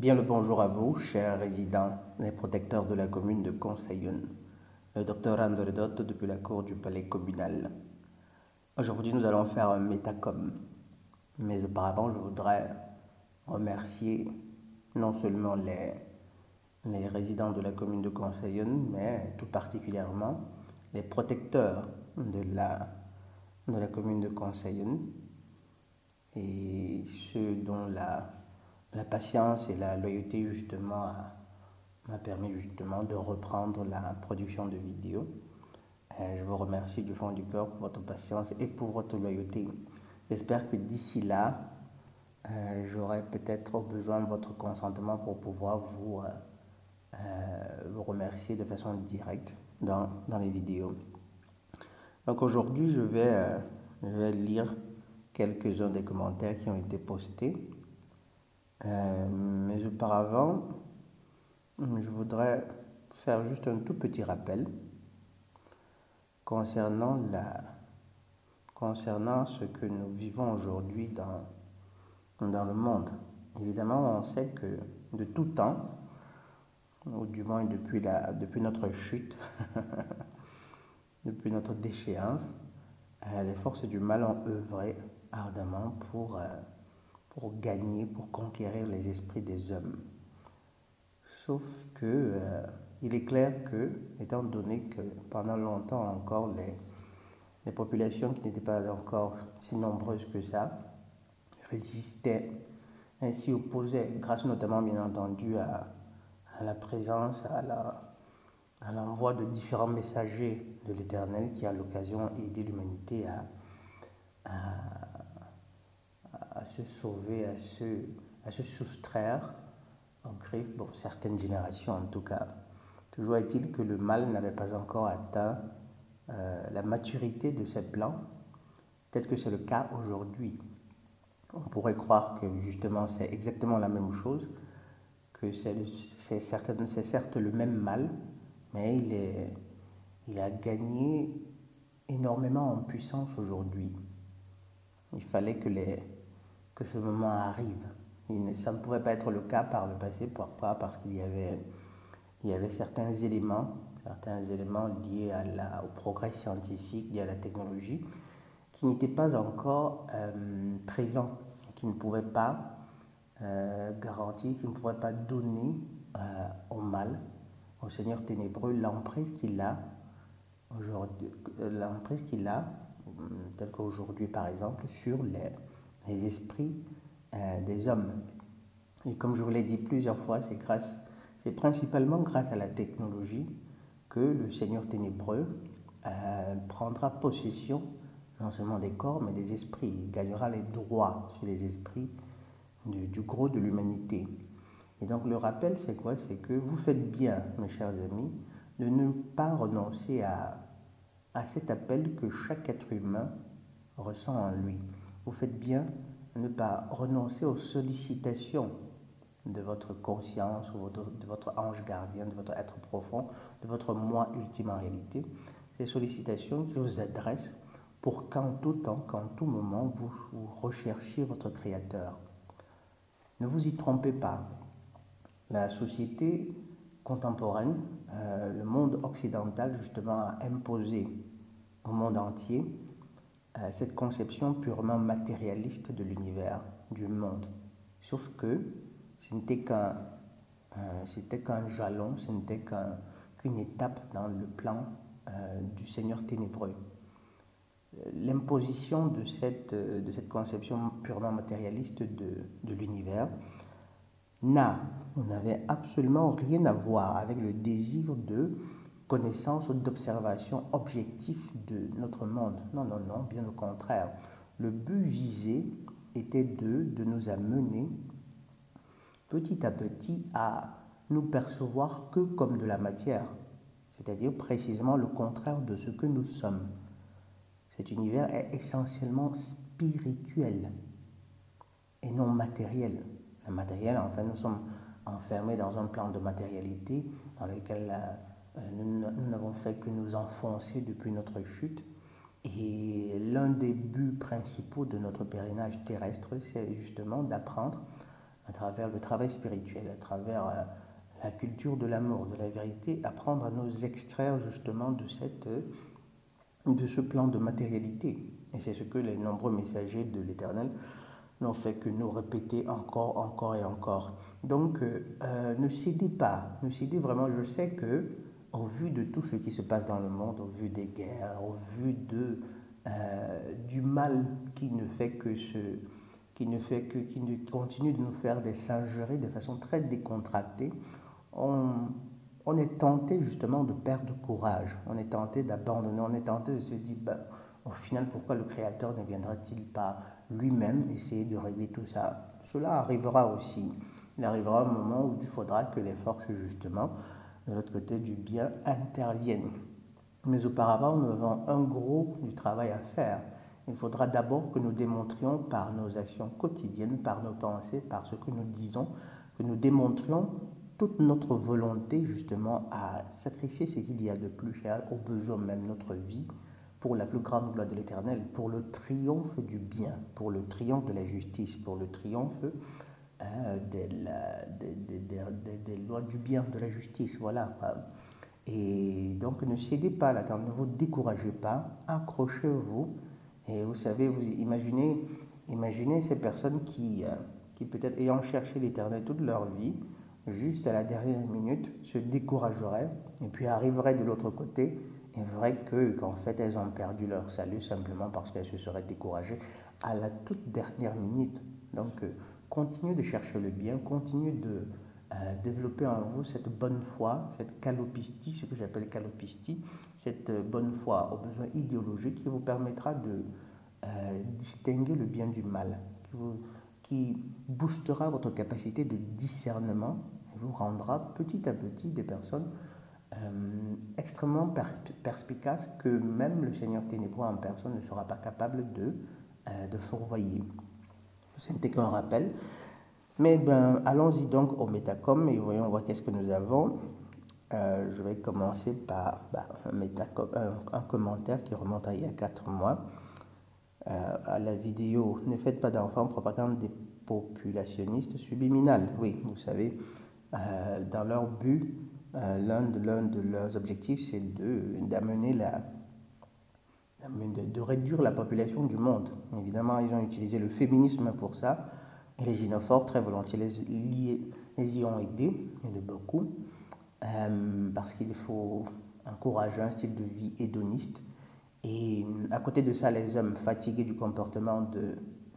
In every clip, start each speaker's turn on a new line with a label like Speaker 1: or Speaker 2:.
Speaker 1: Bien le bonjour à vous, chers résidents et protecteurs de la commune de Conseillon. Le docteur André Dott depuis la cour du palais communal. Aujourd'hui, nous allons faire un métacom. Mais auparavant, je voudrais remercier non seulement les résidents de la commune de Conseillon, mais tout particulièrement les protecteurs de la commune de Conseillon et ceux dont la patience et la loyauté justement m'a permis justement de reprendre la production de vidéos. Je vous remercie du fond du cœur pour votre patience et pour votre loyauté. J'espère que d'ici là, j'aurai peut-être besoin de votre consentement pour pouvoir vous remercier de façon directe dans les vidéos. Donc aujourd'hui, je vais lire quelques-uns des commentaires qui ont été postés. Mais auparavant, je voudrais faire juste un tout petit rappel concernant ce que nous vivons aujourd'hui dans le monde. Évidemment, on sait que de tout temps, ou du moins depuis notre chute, depuis notre déchéance, les forces du mal ont œuvré ardemment pour gagner, pour conquérir les esprits des hommes. Sauf que il est clair que, étant donné que pendant longtemps encore, les populations qui n'étaient pas encore si nombreuses que ça résistaient, ainsi opposaient, grâce notamment bien entendu à la présence, à l'envoi de différents messagers de l'Éternel qui à l'occasion aidé l'humanité à se sauver, à se soustraire en griffes, bon, certaines générations en tout cas. Toujours est-il que le mal n'avait pas encore atteint la maturité de ses plans. Peut-être que c'est le cas aujourd'hui. On pourrait croire que justement c'est exactement la même chose, que c'est certes le même mal, mais il a gagné énormément en puissance aujourd'hui. Il fallait que ce moment arrive. Ça ne pouvait pas être le cas par le passé, pourquoi? Parce qu'il y avait certains éléments liés au progrès scientifique, liés à la technologie, qui n'étaient pas encore présents, qui ne pouvaient pas garantir, qui ne pouvaient pas donner au mal, au Seigneur ténébreux, l'emprise qu'il a aujourd'hui, tel qu'aujourd'hui par exemple, sur les esprits des hommes. Et comme je vous l'ai dit plusieurs fois, c'est principalement grâce à la technologie que le Seigneur ténébreux prendra possession non seulement des corps, mais des esprits. Il gagnera les droits sur les esprits du gros de l'humanité. Et donc le rappel, c'est quoi? C'est que vous faites bien, mes chers amis, de ne pas renoncer à cet appel que chaque être humain ressent en lui. Vous faites bien de ne pas renoncer aux sollicitations de votre conscience, ou de votre ange gardien, de votre être profond, de votre moi ultime en réalité. Ces sollicitations qui vous adressent pour qu'en tout temps, qu'en tout moment, vous recherchiez votre Créateur. Ne vous y trompez pas. La société contemporaine, le monde occidental justement a imposé au monde entier cette conception purement matérialiste de l'univers, du monde. Sauf que ce n'était qu'un jalon, ce n'était qu'une étape dans le plan du Seigneur ténébreux. L'imposition de cette conception purement matérialiste de l'univers n'avait absolument rien à voir avec le désir de connaissance ou d'observation objective de notre monde. Non, bien au contraire. Le but visé était de nous amener petit à petit à nous percevoir que comme de la matière, c'est-à-dire précisément le contraire de ce que nous sommes. Cet univers est essentiellement spirituel et non matériel. Le matériel, enfin, nous sommes enfermés dans un plan de matérialité dans lequel nous n'avons fait que nous enfoncer depuis notre chute. Et l'un des buts principaux de notre pèlerinage terrestre, c'est justement d'apprendre à travers le travail spirituel, à travers la culture de l'amour, de la vérité, apprendre à nous extraire justement de ce plan de matérialité. Et c'est ce que les nombreux messagers de l'Éternel n'ont fait que nous répéter encore, encore et encore. Donc, ne cédez pas, ne cédez vraiment. Je sais que, au vu de tout ce qui se passe dans le monde, au vu des guerres, au vu du mal qui ne fait que qui ne continue de nous faire des singeries de façon très décontractée, on est tenté justement de perdre courage, on est tenté d'abandonner, on est tenté de se dire, ben, au final, pourquoi le Créateur ne viendra-t-il pas lui-même essayer de régler tout ça? Cela arrivera aussi. Il arrivera un moment où il faudra que les forces justement de l'autre côté du bien interviennent. Mais auparavant, nous avons un gros du travail à faire. Il faudra d'abord que nous démontrions par nos actions quotidiennes, par nos pensées, par ce que nous disons, que nous démontrions toute notre volonté justement à sacrifier ce qu'il y a de plus cher, au besoin même notre vie, pour la plus grande gloire de l'Éternel, pour le triomphe du bien, pour le triomphe de la justice, pour le triomphe des lois du bien, de la justice, voilà. Et donc ne cédez pas là, ne vous découragez pas, accrochez-vous. Et vous savez, vous imaginez ces personnes qui peut-être ayant cherché l'Éternel toute leur vie, juste à la dernière minute, se décourageraient et puis arriveraient de l'autre côté. Et vrai qu'en fait, elles ont perdu leur salut simplement parce qu'elles se seraient découragées à la toute dernière minute. Donc, continuez de chercher le bien, continuez de développer en vous cette bonne foi, cette calopistie, ce que j'appelle calopistie, cette bonne foi aux besoins idéologiques qui vous permettra de distinguer le bien du mal, qui boostera votre capacité de discernement et vous rendra petit à petit des personnes extrêmement perspicaces que même le Seigneur ténébreux en personne ne sera pas capable de fourvoyer. Ce n'était qu'un rappel. Mais ben, allons-y donc au Métacom et voyons voir qu'est-ce que nous avons. Je vais commencer par un commentaire qui remonte à il y a 4 mois. À la vidéo Ne faites pas d'enfants, propagande des populationnistes subliminales. Oui, vous savez, dans leur but, l'un de leurs objectifs, c'est d'amener de réduire la population du monde. Évidemment, ils ont utilisé le féminisme pour ça. Et les gynophores, très volontiers, les y ont aidés, et de beaucoup, parce qu'il faut encourager un style de vie hédoniste. Et à côté de ça, les hommes fatigués du comportement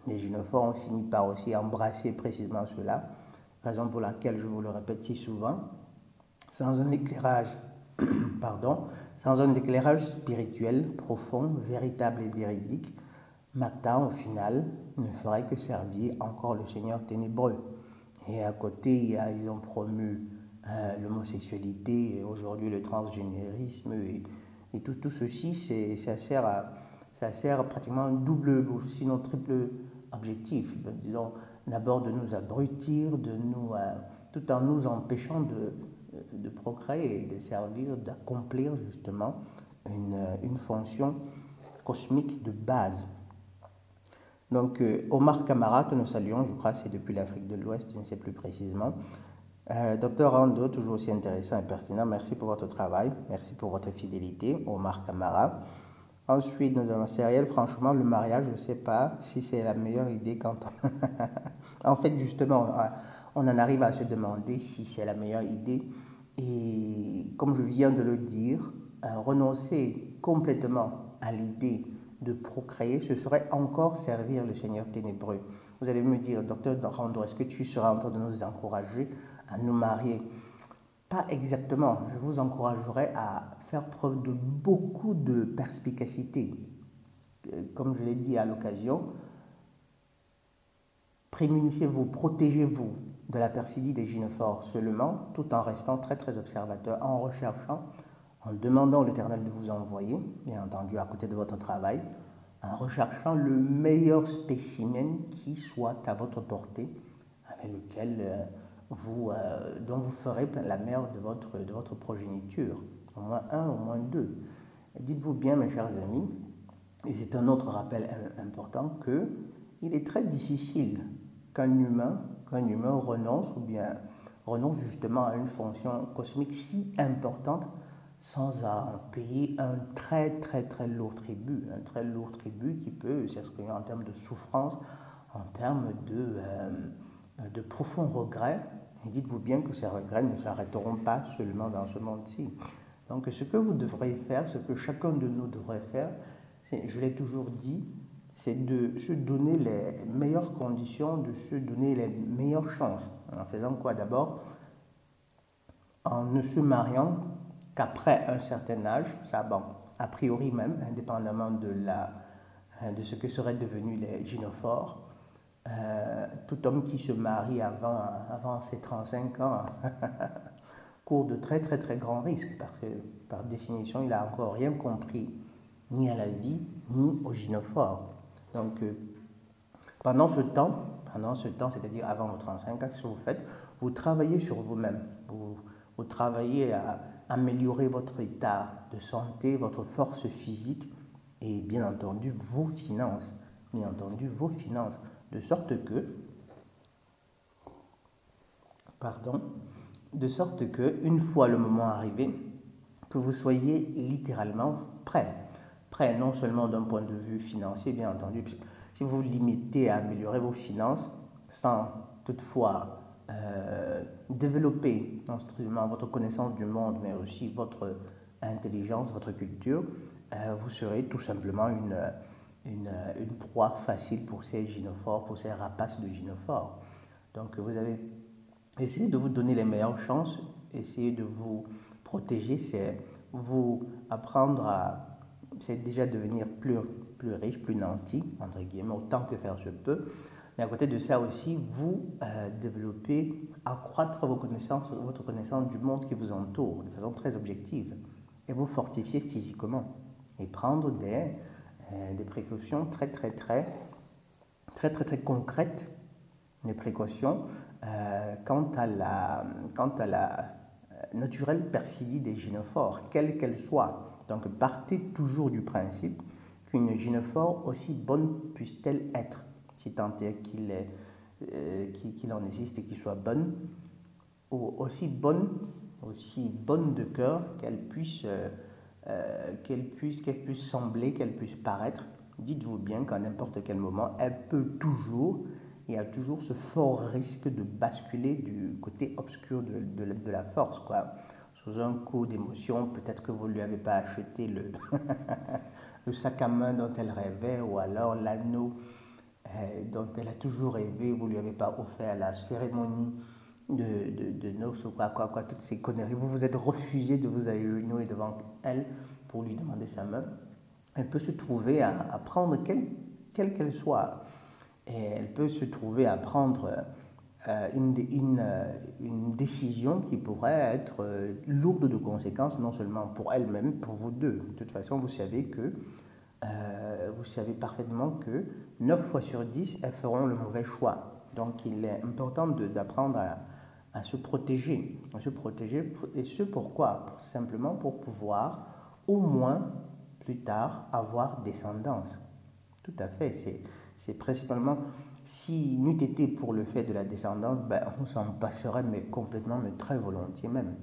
Speaker 1: des gynophores ont fini par aussi embrasser précisément cela, raison pour laquelle je vous le répète si souvent, sans un éclairage, sans un éclairage spirituel profond, véritable et véridique, Matan, au final, ne ferait que servir encore le Seigneur ténébreux. Et à côté, ils ont promu l'homosexualité, et aujourd'hui le transgénérisme, et tout ceci, ça sert pratiquement un double, ou sinon triple objectif. Disons, d'abord de nous abrutir, tout en nous empêchant de procréer et de servir, d'accomplir justement une fonction cosmique de base. Donc, Omar Camara, que nous saluons, je crois, c'est depuis l'Afrique de l'Ouest, je ne sais plus précisément. Docteur Rando, toujours aussi intéressant et pertinent, merci pour votre travail, merci pour votre fidélité, Omar Camara. Ensuite, nous avons Cériel, franchement, le mariage, je ne sais pas si c'est la meilleure idée quand on... En fait, justement, on en arrive à se demander si c'est la meilleure idée. Et comme je viens de le dire, renoncer complètement à l'idée de procréer, ce serait encore servir le Seigneur ténébreux. Vous allez me dire, docteur Rando, est-ce que tu seras en train de nous encourager à nous marier? Pas exactement. Je vous encouragerai à faire preuve de beaucoup de perspicacité. Comme je l'ai dit à l'occasion, prémunissez-vous, protégez-vous de la perfidie des gynophores seulement, tout en restant très très observateur, en recherchant, en demandant à l'Éternel de vous envoyer, bien entendu à côté de votre travail, en recherchant le meilleur spécimen qui soit à votre portée, avec lequel dont vous ferez la mère de votre progéniture, au moins un, au moins deux. Dites-vous bien, mes chers amis, et c'est un autre rappel important, qu'il est très difficile qu'un humain, qu'un humain renonce ou bien renonce justement à une fonction cosmique si importante sans en payer un très lourd tribut, un très lourd tribut qui peut s'exprimer en termes de souffrance, en termes de profonds regrets. Et dites-vous bien que ces regrets ne s'arrêteront pas seulement dans ce monde-ci. Donc ce que vous devrez faire, ce que chacun de nous devrait faire, je l'ai toujours dit, c'est de se donner les meilleures conditions, de se donner les meilleures chances. En faisant quoi d'abord? En ne se mariant qu'après un certain âge, ça bon, a priori même, indépendamment de ce que seraient devenus les gynophores, tout homme qui se marie avant ses 35 ans court de très grands risques parce que par définition il n'a encore rien compris ni à la vie ni aux gynophores. Donc pendant ce temps, c'est-à-dire avant vos 35 ans, ce que vous faites, vous travaillez sur vous-même, vous travaillez à améliorer votre état de santé, votre force physique et bien entendu vos finances, de sorte que une fois le moment arrivé, que vous soyez littéralement prêt non seulement d'un point de vue financier, bien entendu, si vous vous limitez à améliorer vos finances sans toutefois développer non seulement votre connaissance du monde, mais aussi votre intelligence, votre culture, vous serez tout simplement une proie facile pour ces gynophores, pour ces rapaces de gynophores. Donc vous avez essayé de vous donner les meilleures chances, essayez de vous protéger, c'est vous apprendre c'est déjà devenir plus riche, plus nanti, entre guillemets, autant que faire se peut. Mais à côté de ça aussi, vous développer, accroître votre connaissance du monde qui vous entoure de façon très objective et vous fortifier physiquement et prendre des précautions très concrètes, des précautions quant à la naturelle perfidie des gynophores, quelle qu'elle soit. Donc partez toujours du principe qu'une gynophore, aussi bonne puisse-t-elle être, si tant est qu'il en existe et qu'il soit bonne, aussi bonne de cœur qu'elle puisse sembler, qu'elle puisse paraître. Dites-vous bien qu'à n'importe quel moment, il y a toujours ce fort risque de basculer du côté obscur de la force, quoi. Sous un coup d'émotion, peut-être que vous ne lui avez pas acheté le sac à main dont elle rêvait, ou alors l'anneau dont elle a toujours rêvé, vous ne lui avez pas offert la cérémonie de noces ou quoi, toutes ces conneries. Vous vous êtes refusé de vous agenouiller devant elle pour lui demander sa main. Elle peut se trouver à prendre, quelle qu'elle soit, et elle peut se trouver à prendre une décision qui pourrait être lourde de conséquences, non seulement pour elle-même, pour vous deux. De toute façon, vous savez parfaitement que 9 fois sur 10, elles feront le mauvais choix. Donc, il est important d'apprendre à se protéger. Et ce pourquoi? Simplement pour pouvoir, au moins, plus tard, avoir descendance. Tout à fait. C'est principalement, si n'eût été pour le fait de la descendance, on s'en passerait, mais complètement, mais très volontiers même.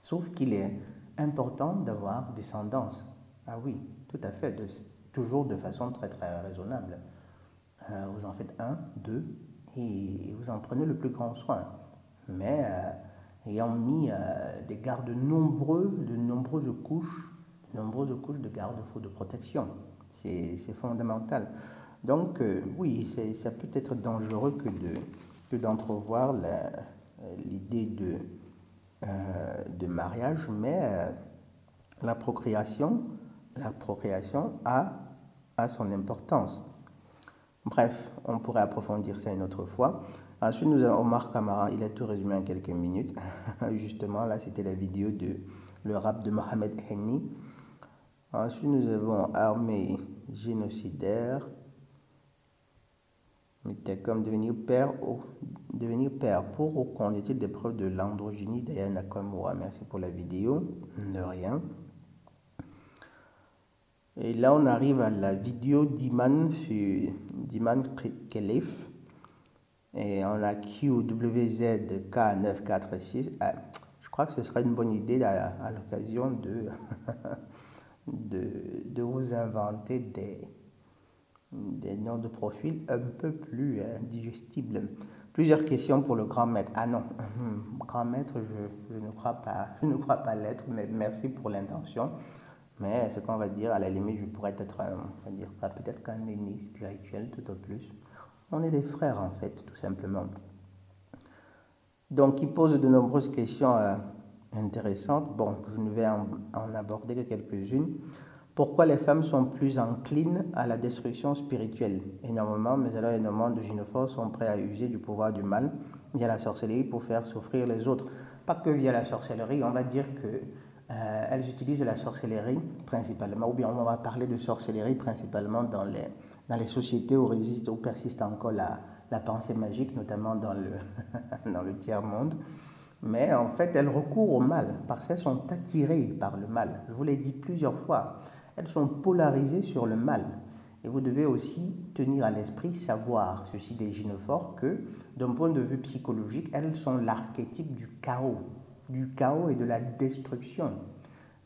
Speaker 1: Sauf qu'il est important d'avoir descendance. Ah oui, tout à fait, toujours de façon très raisonnable. Vous en faites 1, 2, et vous en prenez le plus grand soin. Mais ayant mis des gardes de nombreuses couches de garde-fous de protection. C'est fondamental. Donc oui, ça peut être dangereux que d'entrevoir l'idée de mariage, mais la procréation a son importance. Bref, on pourrait approfondir ça une autre fois. Ensuite, nous avons Omar Kamara, il a tout résumé en quelques minutes. Justement, là, c'était la vidéo de le rap de Mohamed Henni. Ensuite, nous avons Armée génocidaire. Comme devenir père pour ou qu'en est-il des preuves de l'androgynie d'Ayana Nakamura. Merci pour la vidéo, de rien. Et là, on arrive à la vidéo d'Iman Khelif. Et on a QWZK946. Je crois que ce serait une bonne idée à l'occasion de vous inventer des noms de profil un peu plus digestibles. Plusieurs questions pour le grand maître. Ah non, grand maître, je ne crois pas, je ne crois pas l'être, mais merci pour l'intention. Mais ce qu'on va dire, à la limite, je pourrais être on va dire, peut-être qu'un ennemi spirituel tout au plus. On est des frères en fait, tout simplement. Donc, il pose de nombreuses questions intéressantes. Bon, je ne vais en aborder que quelques-unes. Pourquoi les femmes sont plus enclines à la destruction spirituelle? Énormément, mais alors énormément de gynophores sont prêts à user du pouvoir du mal via la sorcellerie pour faire souffrir les autres. Pas que via la sorcellerie, on va dire que elles utilisent la sorcellerie principalement, ou bien on va parler de sorcellerie principalement dans les sociétés où persiste encore la pensée magique, notamment dans dans le tiers-monde. Mais en fait, elles recourent au mal parce qu'elles sont attirées par le mal. Je vous l'ai dit plusieurs fois, elles sont polarisées sur le mal. Et vous devez aussi tenir à l'esprit, savoir, ceci des gynophores, que d'un point de vue psychologique, elles sont l'archétype du chaos et de la destruction.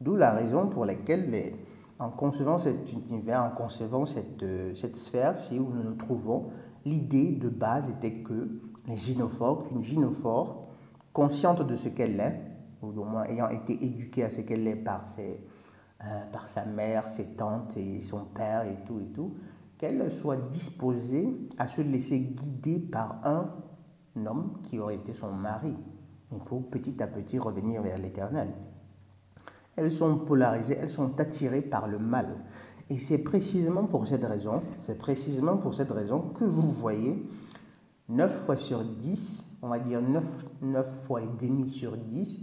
Speaker 1: D'où la raison pour laquelle, en concevant cet univers, en concevant cette sphère, si où nous nous trouvons, l'idée de base était que les gynophores, qu'une gynophore, consciente de ce qu'elle est, ou au moins ayant été éduquée à ce qu'elle est par sa mère, ses tantes et son père et tout, qu'elle soit disposée à se laisser guider par un homme qui aurait été son mari, et pour petit à petit revenir vers l'éternel. Elles sont polarisées, elles sont attirées par le mal. Et c'est précisément pour cette raison que vous voyez 9 fois sur 10, on va dire 9 fois et demi sur 10,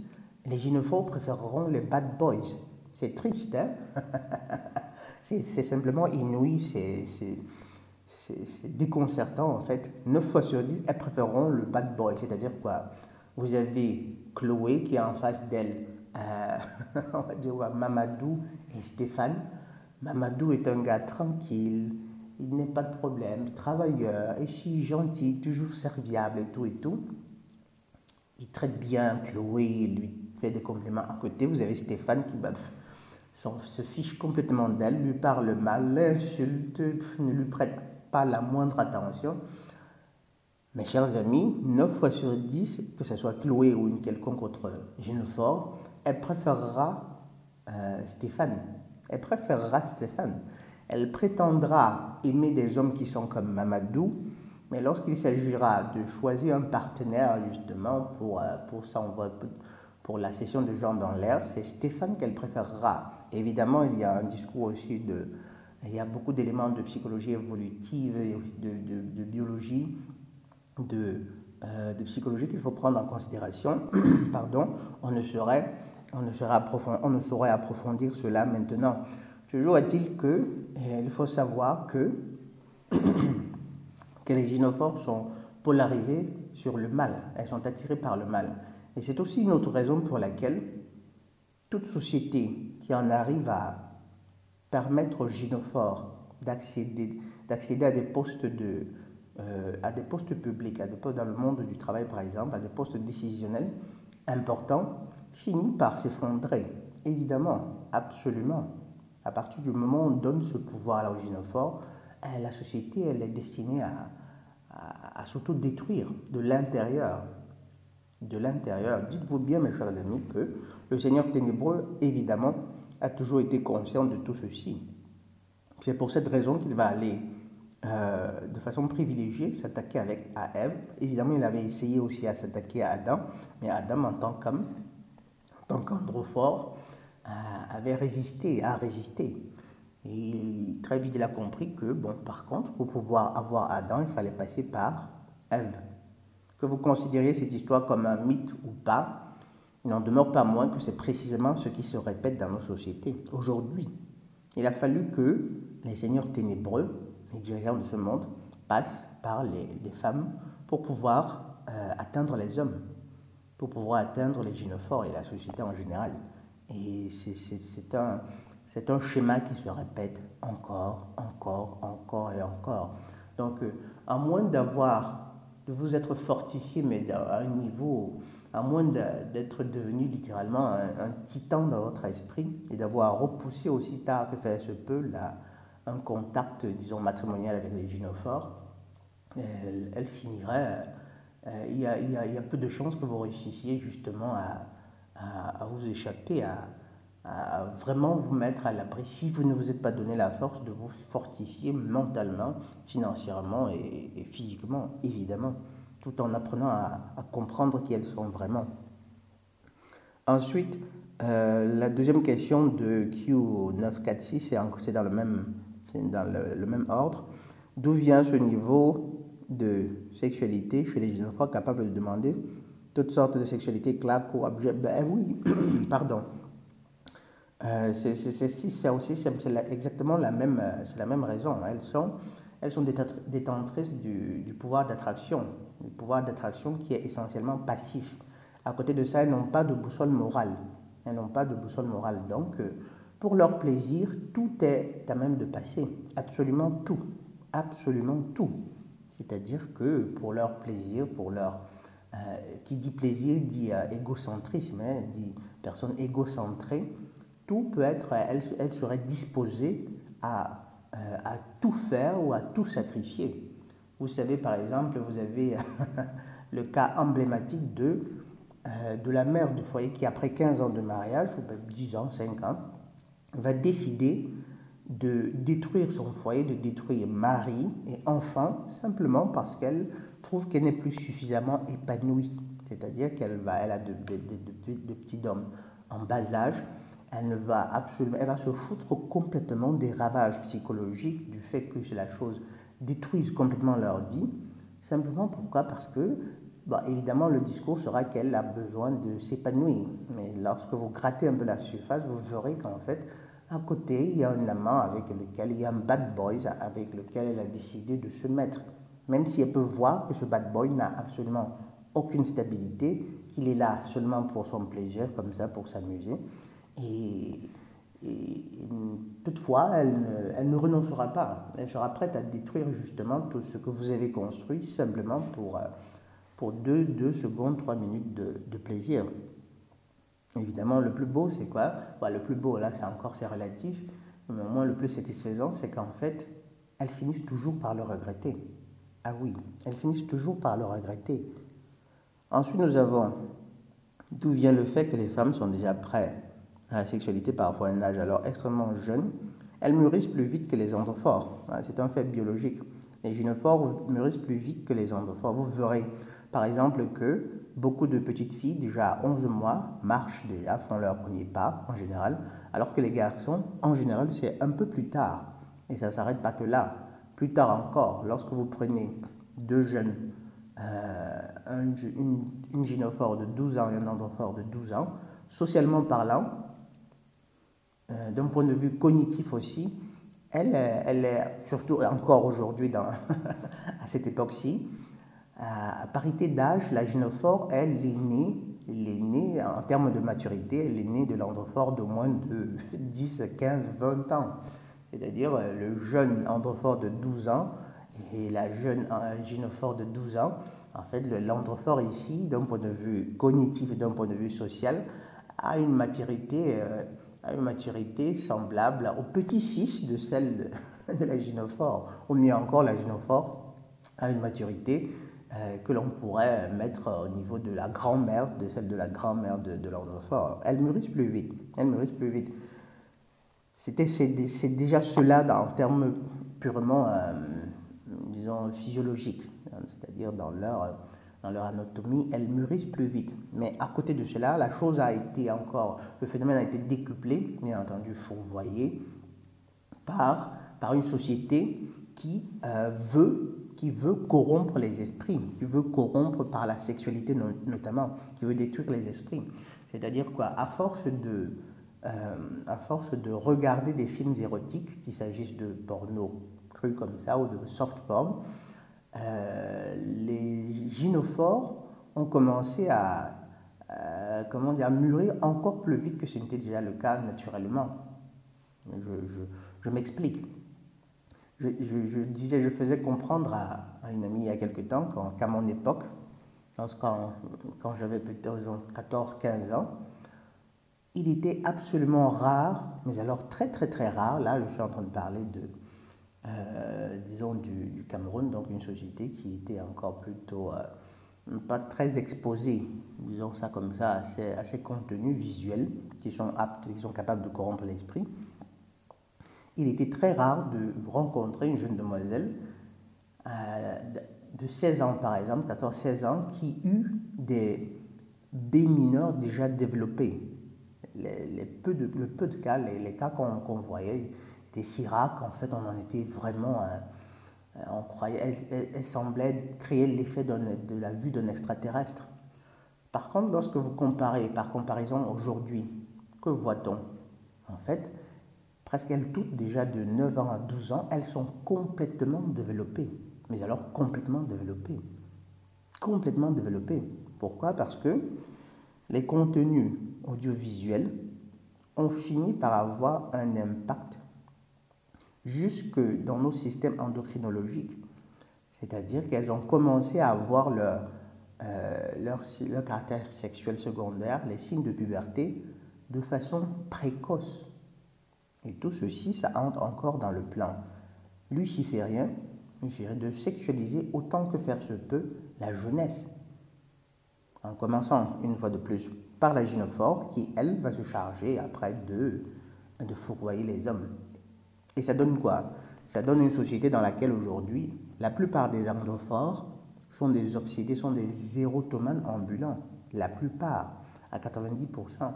Speaker 1: les gynophores préféreront les bad boys. C'est triste, hein? C'est simplement inouï, c'est déconcertant en fait. 9 fois sur 10, elles préféreront le bad boy, c'est-à-dire quoi? Vous avez Chloé qui est en face d'elle, on va dire Mamadou et Stéphane. Mamadou est un gars tranquille, il n'est pas de problème, travailleur, et si gentil, toujours serviable et tout. Il traite bien Chloé, il lui fait des compliments à côté. Vous avez Stéphane qui se fiche complètement d'elle, lui parle mal, l'insulte, ne lui prête pas la moindre attention. Mes chers amis, 9 fois sur 10, que ce soit Chloé ou une quelconque autre gynophore, elle préférera Stéphane. Elle préférera Stéphane. Elle prétendra aimer des hommes qui sont comme Mamadou, mais lorsqu'il s'agira de choisir un partenaire justement pour la session de jambes en l'air, c'est Stéphane qu'elle préférera. Évidemment, il y a un discours aussi il y a beaucoup d'éléments de psychologie évolutive, de biologie, de psychologie qu'il faut prendre en considération. Pardon, on ne saurait approfondir cela maintenant. Toujours est-il qu'il faut savoir que les gynophores sont polarisées sur le mal, elles sont attirées par le mal. Et c'est aussi une autre raison pour laquelle toute société qui en arrive à permettre aux gynophores d'accéder à des postes publics, à des postes dans le monde du travail par exemple, à des postes décisionnels importants, finit par s'effondrer. Évidemment, absolument. À partir du moment où on donne ce pouvoir aux gynophores, la société elle est destinée à s'autodétruire de l'intérieur. De l'intérieur. Dites-vous bien, mes chers amis, que le Seigneur ténébreux, évidemment, a toujours été conscient de tout ceci. C'est pour cette raison qu'il va aller de façon privilégiée s'attaquer à Ève. Évidemment, il avait essayé aussi à s'attaquer à Adam, mais Adam, en tant qu'androphore, a résisté. Et très vite, il a compris que, bon, par contre, pour pouvoir avoir Adam, il fallait passer par Ève. Que vous considériez cette histoire comme un mythe ou pas, il n'en demeure pas moins que c'est précisément ce qui se répète dans nos sociétés. Aujourd'hui, il a fallu que les seigneurs ténébreux, les dirigeants de ce monde, passent par les femmes pour pouvoir atteindre les hommes, pour pouvoir atteindre les gynophores et la société en général. Et c'est un schéma qui se répète encore et encore. Donc, à moins d'avoir de vous être fortifié, mais à un niveau, à moins d'être devenu littéralement un titan dans votre esprit et d'avoir repoussé aussi tard que faire se peut un contact, disons, matrimonial avec les gynophores, elle finirait. Il y a peu de chances que vous réussissiez justement à vous échapper, à vraiment vous mettre à l'abri si vous ne vous êtes pas donné la force de vous fortifier mentalement, financièrement et physiquement, évidemment, tout en apprenant à comprendre qui elles sont vraiment. Ensuite, la deuxième question de Q946, c'est dans le même ordre. D'où vient ce niveau de sexualité chez les gynophores capables de demander toutes sortes de sexualité, claques ou objets? Ben oui, pardon. C'est exactement c'est la même raison. Elles sont détentrices du pouvoir d'attraction, du pouvoir d'attraction qui est essentiellement passif. À côté de ça, elles n'ont pas de boussole morale. Elles n'ont pas de boussole morale. Donc, pour leur plaisir, tout est à même de passer. Absolument tout. Absolument tout. C'est-à-dire que pour leur plaisir, qui dit plaisir dit égocentrisme, hein, dit personne égocentrée, tout peut être, elle serait disposée à tout faire ou à tout sacrifier. Vous savez, par exemple, vous avez le cas emblématique de la mère du foyer qui, après 15 ans de mariage, ou 10 ans, 5 ans, va décider de détruire son foyer, de détruire mari et enfant, simplement parce qu'elle trouve qu'elle n'est plus suffisamment épanouie. C'est-à-dire elle a de petits hommes en bas âge, elle va se foutre complètement des ravages psychologiques du fait que la chose détruise complètement leur vie. Simplement pourquoi? Parce que, évidemment, le discours sera qu'elle a besoin de s'épanouir. Mais lorsque vous grattez un peu la surface, vous verrez qu'en fait, à côté, il y a un amant avec lequel, il y a un bad boy avec lequel elle a décidé de se mettre. Même si elle peut voir que ce bad boy n'a absolument aucune stabilité, qu'il est là seulement pour son plaisir, comme ça, pour s'amuser. Et toutefois, elle ne renoncera pas. Elle sera prête à détruire justement tout ce que vous avez construit simplement pour 2 secondes, 3 minutes de plaisir. Évidemment, le plus beau, c'est quoi? Le plus beau, là, c'est relatif. Mais au moins, le plus satisfaisant, c'est qu'en fait, elles finissent toujours par le regretter. Ah oui, elles finissent toujours par le regretter. Ensuite, nous avons d'où vient le fait que les femmes sont déjà prêtes à la sexualité parfois à un âge alors extrêmement jeune. Elles mûrissent plus vite que les androphores. C'est un fait biologique. Les gynophores mûrissent plus vite que les androphores. Vous verrez par exemple que beaucoup de petites filles, déjà à 11 mois, marchent déjà, font leur premier pas en général, alors que les garçons, en général, c'est un peu plus tard. Et ça ne s'arrête pas que là. Plus tard encore, lorsque vous prenez deux jeunes, une gynophore de 12 ans et un androphore de 12 ans, socialement parlant, d'un point de vue cognitif aussi, elle est, surtout encore aujourd'hui à cette époque-ci, à parité d'âge, la gynophore, elle est née en termes de maturité, elle est née de l'androphore de moins de 10, 15, 20 ans. C'est-à-dire le jeune androphore de 12 ans et la jeune gynophore de 12 ans. En fait, l'androphore ici, d'un point de vue cognitif et d'un point de vue social, a une maturité semblable au petit-fils de celle de la gynophore. Ou mieux encore, la gynophore a une maturité que l'on pourrait mettre au niveau de la grand-mère, de celle de la grand-mère de l'androphore. Elles mûrissent plus vite. Elles mûrissent plus vite. C'est déjà cela en termes purement, disons, physiologiques. C'est-à-dire dans leur anatomie, elles mûrissent plus vite. Mais à côté de cela, le phénomène a été décuplé, bien entendu, fourvoyé, par une société qui veut corrompre les esprits, qui veut corrompre par la sexualité notamment, qui veut détruire les esprits. C'est-à-dire quoi? À force de regarder des films érotiques, qu'il s'agisse de porno cru comme ça ou de soft porn, les gynophores ont commencé à mûrir encore plus vite que ce n'était déjà le cas naturellement. Je m'explique. je faisais comprendre à une amie il y a quelque temps qu'à mon époque, quand j'avais peut-être 14-15 ans, il était absolument rare, mais alors très très très rare, là je suis en train de parler disons du Cameroun, donc une société qui était encore plutôt pas très exposés, disons ça comme ça, à ces contenus visuels qui sont aptes, qui sont capables de corrompre l'esprit. Il était très rare de rencontrer une jeune demoiselle de 16 ans par exemple, 14-16 ans, qui eut des B mineurs déjà développés. Le peu de cas, les cas qu'on voyait étaient si rares qu'en fait on en était vraiment... on croyait, elle semblait créer l'effet de la vue d'un extraterrestre. Par contre, lorsque vous comparez, par comparaison aujourd'hui, que voit-on? En fait, presque elles toutes, déjà de 9 ans à 12 ans, elles sont complètement développées. Mais alors complètement développées. Complètement développées. Pourquoi? Parce que les contenus audiovisuels ont fini par avoir un impact jusque dans nos systèmes endocrinologiques. C'est-à-dire qu'elles ont commencé à avoir leur caractère sexuel secondaire, les signes de puberté, de façon précoce. Et tout ceci, ça entre encore dans le plan luciférien, de sexualiser autant que faire se peut la jeunesse. En commençant, une fois de plus, par la gynophore, qui, elle, va se charger après de fourvoyer les hommes. Et ça donne quoi? Ça donne une société dans laquelle aujourd'hui, la plupart des anglophores sont des obsédés, sont des érotomanes ambulants. La plupart, à 90%.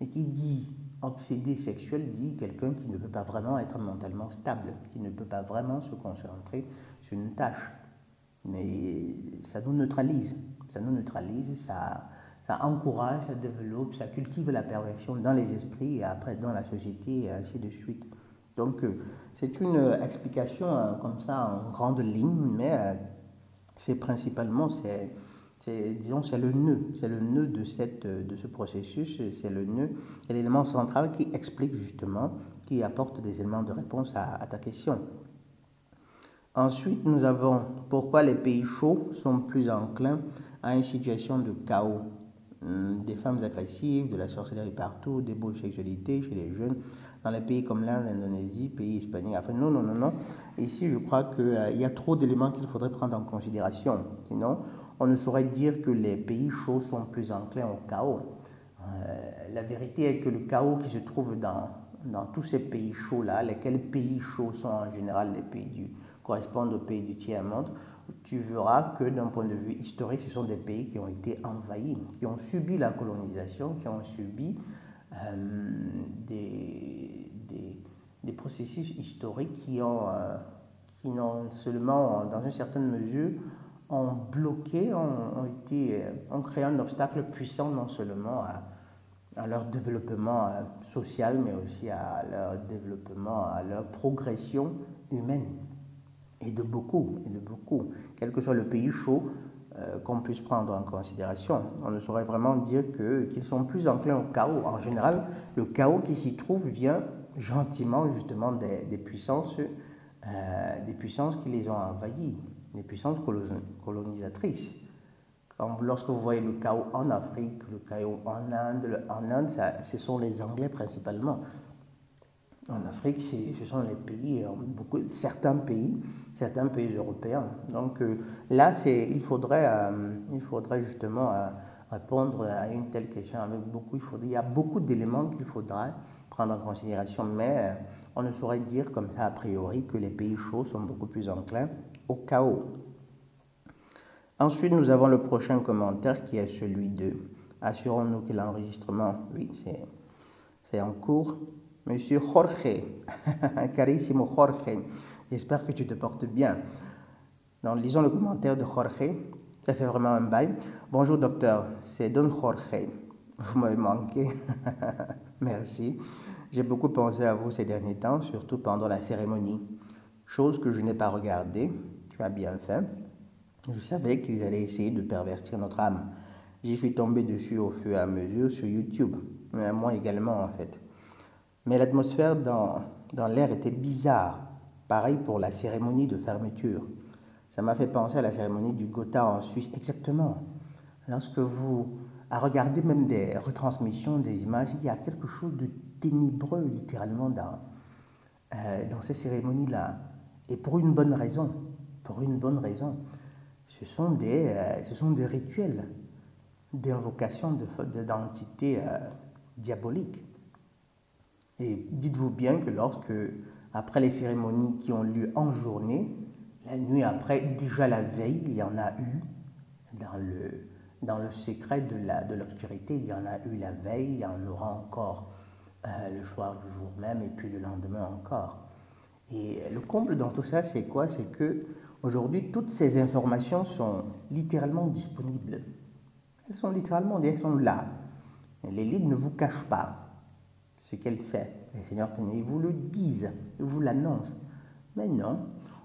Speaker 1: Et qui dit obsédé sexuel dit quelqu'un qui ne peut pas vraiment être mentalement stable, qui ne peut pas vraiment se concentrer sur une tâche. Mais ça nous neutralise, ça encourage, ça développe, ça cultive la perversion dans les esprits et après dans la société et ainsi de suite. Donc c'est une explication comme ça en grande ligne, mais c'est principalement, disons, c'est le nœud de ce processus, c'est le nœud, c'est l'élément central qui explique justement, qui apporte des éléments de réponse à ta question. Ensuite, nous avons pourquoi les pays chauds sont plus enclins à une situation de chaos. Des femmes agressives, de la sorcellerie partout, des beaux sexualités chez les jeunes, dans les pays comme l'Inde, l'Indonésie, pays hispaniques. Enfin, non. Ici, je crois qu'il y a trop d'éléments qu'il faudrait prendre en considération. Sinon, on ne saurait dire que les pays chauds sont plus enclins au chaos. La vérité est que le chaos qui se trouve dans tous ces pays chauds-là, lesquels pays chauds sont en général les pays correspondent aux pays du tiers-monde, tu verras que d'un point de vue historique, ce sont des pays qui ont été envahis, qui ont subi la colonisation, qui ont subi des processus historiques qui non seulement, dans une certaine mesure, ont bloqué, ont créé un obstacle puissant non seulement à leur développement social, mais aussi à leur développement, à leur progression humaine. Et de beaucoup. Quel que soit le pays chaud qu'on puisse prendre en considération, on ne saurait vraiment dire qu'ils sont plus enclins au chaos. En général, le chaos qui s'y trouve vient gentiment justement des puissances qui les ont envahis, des puissances colonisatrices. Lorsque vous voyez le chaos en Afrique, le chaos en Inde, ce sont les Anglais principalement. En Afrique, ce sont les pays, certains pays européens. Donc là, il faudrait justement répondre à une telle question avec il y a beaucoup d'éléments qu'il faudra prendre en considération, mais on ne saurait dire comme ça a priori que les pays chauds sont beaucoup plus enclins au chaos. Ensuite, nous avons le prochain commentaire qui est celui de assurons-nous que l'enregistrement, oui, c'est en cours. Monsieur Jorge, carissimo Jorge, j'espère que tu te portes bien. Donc, lisons le commentaire de Jorge, ça fait vraiment un bail. Bonjour docteur, c'est Don Jorge, vous m'avez manqué, merci. J'ai beaucoup pensé à vous ces derniers temps, surtout pendant la cérémonie, chose que je n'ai pas regardée, tu as bien fait. Je savais qu'ils allaient essayer de pervertir notre âme. J'y suis tombé dessus au fur et à mesure sur YouTube, mais moi également en fait. Mais l'atmosphère dans l'air était bizarre, Pareil pour la cérémonie de fermeture. Ça m'a fait penser à la cérémonie du Gotha en Suisse. Exactement. Lorsque vous regardez même des retransmissions, des images, il y a quelque chose de ténébreux littéralement dans ces cérémonies-là. Et pour une bonne raison. Pour une bonne raison. Ce sont des rituels d'invocation d'entités diaboliques. Et dites-vous bien que lorsque, après les cérémonies qui ont lieu en journée, la nuit après, déjà la veille, il y en a eu, dans le secret de l'obscurité, il y en a eu la veille, il y en aura encore le soir du jour même, et puis le lendemain encore. Et le comble dans tout ça, c'est quoi? C'est que aujourd'hui, toutes ces informations sont littéralement disponibles. Elles sont là. L'élite ne vous cache pas ce qu'elle fait. Les seigneurs ils vous le disent, ils vous l'annoncent. Mais non,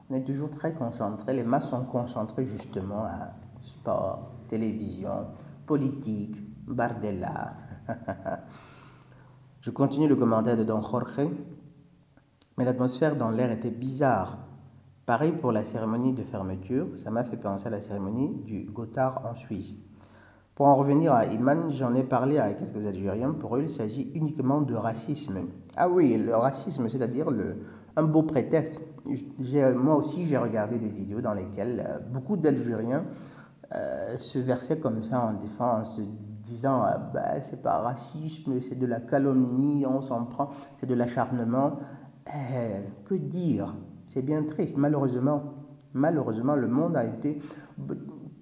Speaker 1: on est toujours très concentrés. Les masses sont concentrées justement à sport, télévision, politique, Bardella. Je continue le commentaire de Don Jorge. Mais l'atmosphère dans l'air était bizarre. Pareil pour la cérémonie de fermeture, ça m'a fait penser à la cérémonie du Gothard en Suisse. Pour en revenir à Iman, j'en ai parlé à quelques Algériens. Pour eux, il s'agit uniquement de racisme. Ah oui, le racisme, c'est-à-dire un beau prétexte. Moi aussi, j'ai regardé des vidéos dans lesquelles beaucoup d'Algériens se versaient comme ça en défense, en se disant bah, c'est pas racisme, c'est de la calomnie, on s'en prend, c'est de l'acharnement. Que dire? C'est bien triste. Malheureusement, le monde a été,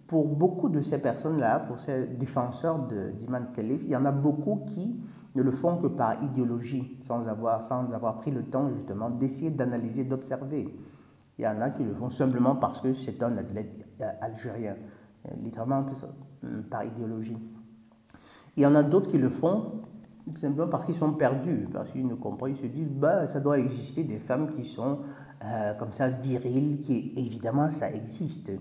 Speaker 1: pour beaucoup de ces personnes-là, pour ces défenseurs d'Imam Khelif, il y en a beaucoup qui ne le font que par idéologie, sans avoir pris le temps justement d'essayer d'analyser, d'observer. Il y en a qui le font simplement parce que c'est un athlète algérien, littéralement par idéologie. Il y en a d'autres qui le font simplement parce qu'ils sont perdus, parce qu'ils ne comprennent, ils se disent bah, ça doit exister des femmes qui sont comme ça viriles, qui évidemment ça existe,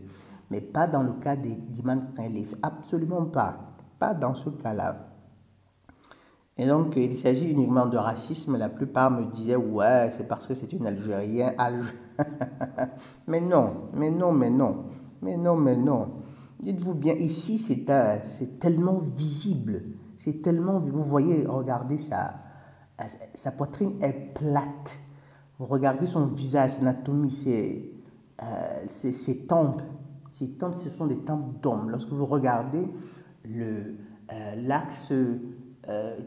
Speaker 1: mais pas dans le cas d'Imam Khelif, absolument pas dans ce cas-là. Et donc il s'agit uniquement de racisme, la plupart me disaient ouais c'est parce que c'est une Algérienne, mais non, dites-vous bien, ici c'est tellement visible, c'est tellement, vous voyez, regardez sa poitrine est plate, vous regardez son visage, son anatomie, ses tempes, ce sont des tempes d'homme. Lorsque vous regardez l'axe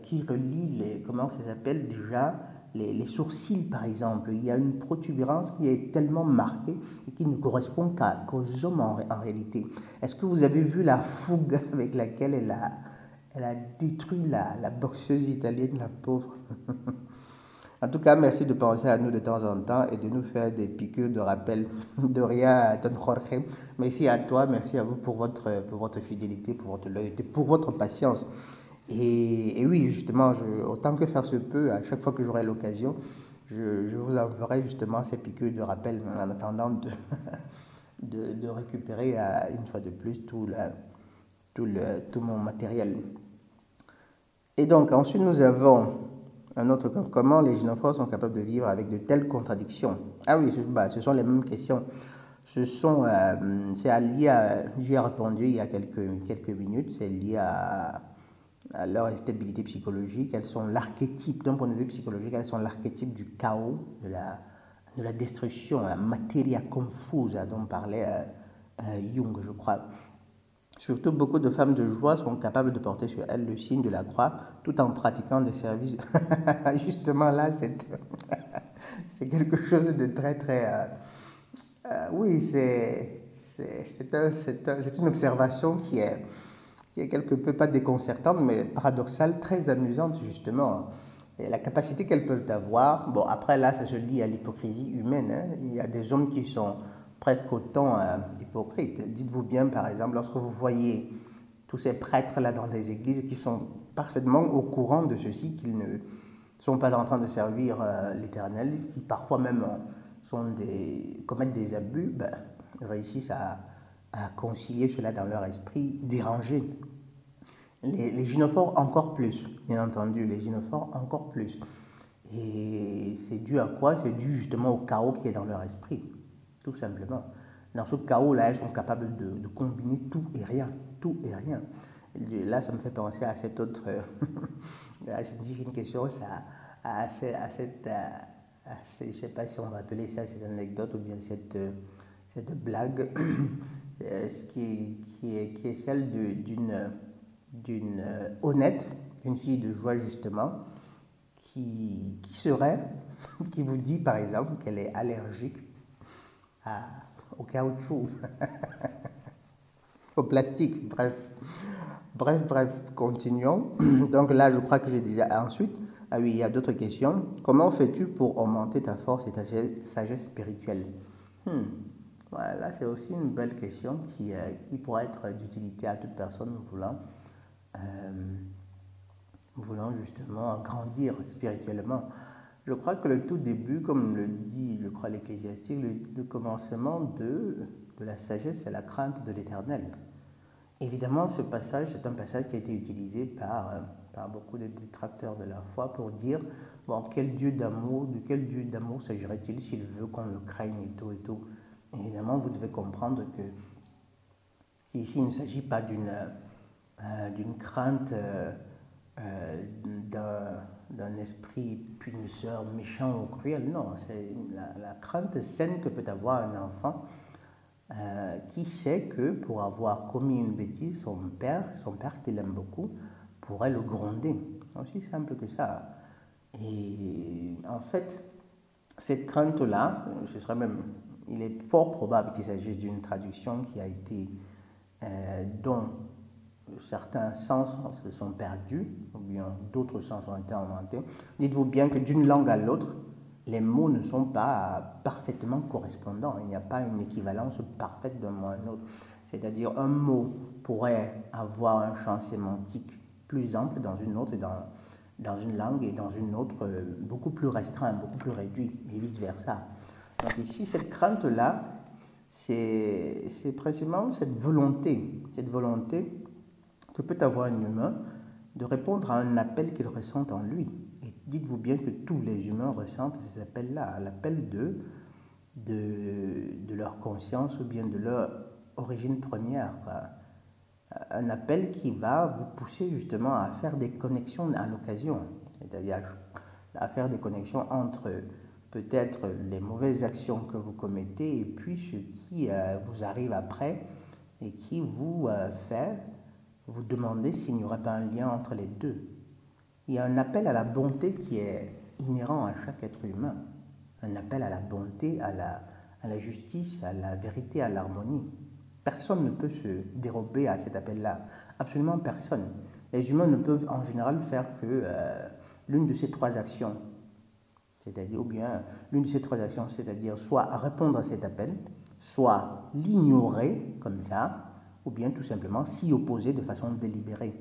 Speaker 1: qui relie comment ça s'appelle déjà, les sourcils par exemple, il y a une protubérance qui est tellement marquée et qui ne correspond qu'aux hommes en réalité. Est-ce que vous avez vu la fougue avec laquelle elle a détruit la boxeuse italienne, la pauvre? En tout cas, merci de penser à nous de temps en temps et de nous faire des piqûres de rappel. De rien, Don Jorge. Merci à toi, merci à vous pour votre fidélité, pour votre loyauté, pour votre patience. Et oui, justement, autant que faire se peut, à chaque fois que j'aurai l'occasion, je vous enverrai justement ces piqûres de rappel en attendant de récupérer une fois de plus tout mon matériel. Et donc, ensuite, nous avons un autre cas. Comment les gynophores sont capables de vivre avec de telles contradictions? Ah oui, ce sont les mêmes questions. C'est lié à, j'y ai répondu il y a quelques minutes, c'est lié à leur instabilité psychologique. Elles sont l'archétype, d'un point de vue psychologique, elles sont l'archétype du chaos, de la destruction, la materia confusa dont parlait Jung, je crois. Surtout, beaucoup de femmes de joie sont capables de porter sur elles le signe de la croix tout en pratiquant des services. Justement, là, c'est quelque chose de très, très... oui, c'est une observation qui est quelque peu pas déconcertante, mais paradoxale, très amusante, justement. Et la capacité qu'elles peuvent avoir, bon, après, là, ça se lie à l'hypocrisie humaine. Hein. Il y a des hommes qui sont presque autant hypocrites. Dites-vous bien, par exemple, lorsque vous voyez tous ces prêtres-là dans des églises qui sont parfaitement au courant de ceci, qu'ils ne sont pas en train de servir l'Éternel, qui parfois même commettent des abus, ben, réussissent à concilier cela dans leur esprit dérangé. Les gynophores encore plus, bien entendu, les gynophores encore plus. Et c'est dû à quoi? C'est dû justement au chaos qui est dans leur esprit, tout simplement. Dans ce chaos-là, elles sont capables de combiner tout et rien, tout et rien. Et là, ça me fait penser à cette autre, c'est une question, ça, à cette, je ne sais pas si on va appeler ça cette anecdote ou bien cette blague, qui est celle d'une honnête, une fille de joie justement, qui serait, qui vous dit par exemple qu'elle est allergique au caoutchouc, au plastique, bref, continuons. Donc là, je crois que j'ai déjà. Ensuite, ah oui, il y a d'autres questions. Comment fais-tu pour augmenter ta force et ta sagesse spirituelle? Voilà, c'est aussi une belle question qui pourrait être d'utilité à toute personne euh, voulant justement grandir spirituellement. Je crois que le tout début, comme le dit, je crois, l'Ecclésiastique, le commencement de la sagesse, c'est la crainte de l'Éternel. Évidemment, ce passage, c'est un passage qui a été utilisé par beaucoup de détracteurs de la foi pour dire, bon, de quel Dieu d'amour s'agirait-il s'il veut qu'on le craigne et tout et tout. Évidemment, vous devez comprendre qu'ici, il ne s'agit pas d'une crainte d'un esprit punisseur, méchant ou cruel. Non, c'est la crainte saine que peut avoir un enfant qui sait que pour avoir commis une bêtise, son père qui l'aime beaucoup, pourrait le gronder. Aussi simple que ça. Et en fait, cette crainte-là, il est fort probable qu'il s'agisse d'une traduction qui a été, dont certains sens se sont perdus, ou bien d'autres sens ont été inventés. Dites-vous bien que d'une langue à l'autre, les mots ne sont pas parfaitement correspondants. Il n'y a pas une équivalence parfaite d'un mot à un autre. C'est-à-dire un mot pourrait avoir un champ sémantique plus ample dans une autre, dans une langue, et dans une autre beaucoup plus restreint, beaucoup plus réduit, et vice-versa. Donc ici, cette crainte-là, c'est précisément cette volonté que peut avoir un humain de répondre à un appel qu'il ressent en lui. Et dites-vous bien que tous les humains ressentent cet appel-là, l'appel de leur conscience ou bien de leur origine première. Un appel qui va vous pousser justement à faire des connexions à l'occasion, c'est-à-dire à faire des connexions entre peut-être les mauvaises actions que vous commettez et puis ce qui vous arrive après et qui vous fait vous demander s'il n'y aurait pas un lien entre les deux. Il y a un appel à la bonté qui est inhérent à chaque être humain, un appel à la bonté, à la justice, à la vérité, à l'harmonie. Personne ne peut se dérober à cet appel-là, absolument personne. Les humains ne peuvent en général faire que l'une de ces trois actions, c'est-à-dire, ou bien l'une de ces trois actions, c'est-à-dire soit répondre à cet appel, soit l'ignorer comme ça, ou bien tout simplement s'y opposer de façon délibérée.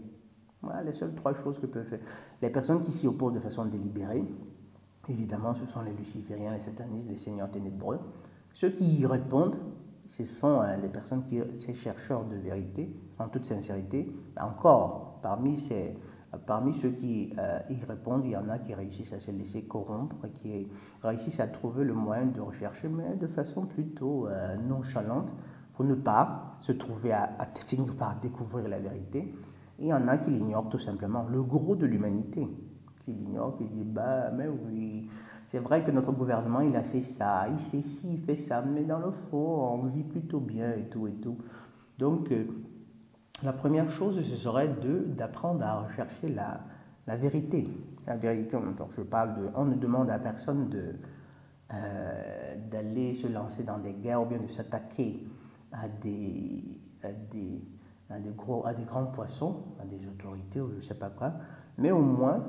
Speaker 1: Voilà les seules trois choses que peuvent faire. Les personnes qui s'y opposent de façon délibérée, évidemment, ce sont les lucifériens, les satanistes, les seigneurs ténébreux. Ceux qui y répondent, ce sont les personnes ces chercheurs de vérité, en toute sincérité. Encore, parmi ceux qui y répondent, il y en a qui réussissent à se laisser corrompre, qui réussissent à trouver le moyen de rechercher, mais de façon plutôt nonchalante, pour ne pas se trouver à finir par découvrir la vérité. Et il y en a qui l'ignorent tout simplement, le gros de l'humanité, qui l'ignore, qui dit, bah, mais oui, c'est vrai que notre gouvernement, il a fait ça, il fait ci, il fait ça, mais dans le fond, on vit plutôt bien et tout et tout. Donc, la première chose, ce serait d'apprendre à rechercher la vérité. La vérité, donc je parle on ne demande à personne d'aller se lancer dans des guerres ou bien de s'attaquer à des grands poissons, à des autorités ou je ne sais pas quoi, mais au moins,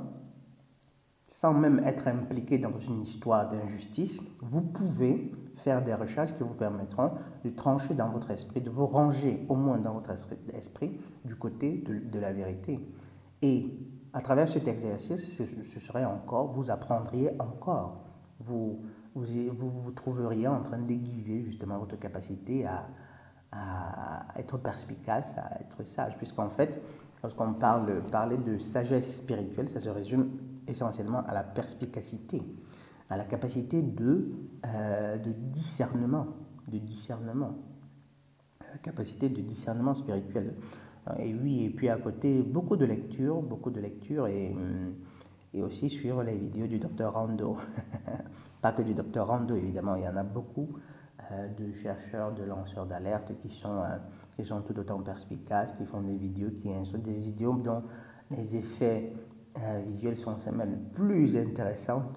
Speaker 1: sans même être impliqué dans une histoire d'injustice, vous pouvez faire des recherches qui vous permettront de trancher dans votre esprit, de vous ranger au moins dans votre esprit du côté de la vérité. Et à travers cet exercice, ce serait encore, vous apprendriez encore, vous trouveriez en train d'aiguiser justement votre capacité à être perspicace, à être sage, puisqu'en fait, lorsqu'on parlait de sagesse spirituelle, ça se résume essentiellement à la perspicacité, à la capacité de discernement, la capacité de discernement spirituel. Et oui, et puis à côté, beaucoup de lectures et aussi suivre les vidéos du docteur Rando. Pas que du docteur Rando, évidemment, il y en a beaucoup de chercheurs, de lanceurs d'alerte qui sont tout autant perspicaces, qui font des vidéos, qui insultent des idiomes dont les effets visuels sont même plus intéressants,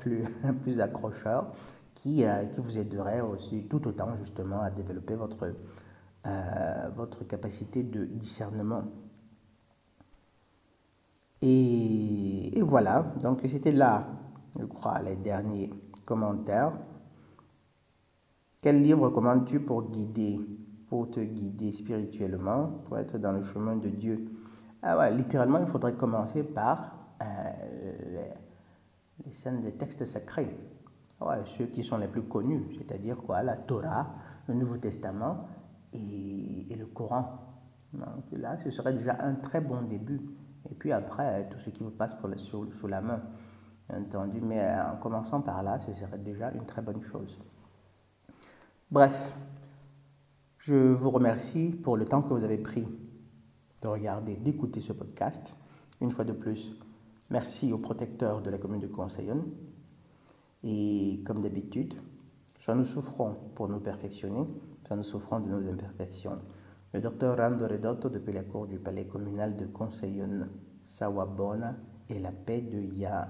Speaker 1: plus accrocheurs, qui vous aideraient aussi tout autant justement à développer votre capacité de discernement. Et voilà, donc c'était là, je crois, les derniers commentaires. Quel livre recommandes-tu pour te guider spirituellement, pour être dans le chemin de Dieu? Ah ouais, littéralement, il faudrait commencer par les scènes des textes sacrés. Ouais, ceux qui sont les plus connus, c'est-à-dire quoi, la Torah, le Nouveau Testament et le Coran. Donc là, ce serait déjà un très bon début. Et puis après, tout ce qui vous passe sous la main, bien entendu. Mais en commençant par là, ce serait déjà une très bonne chose. Bref, je vous remercie pour le temps que vous avez pris de regarder, d'écouter ce podcast. Une fois de plus, merci aux protecteurs de la commune de Conseillon. Et comme d'habitude, soit nous souffrons pour nous perfectionner, soit nous souffrons de nos imperfections. Le docteur Rando Redotto depuis la cour du palais communal de Conseillon, Sawabona et la paix de Yah.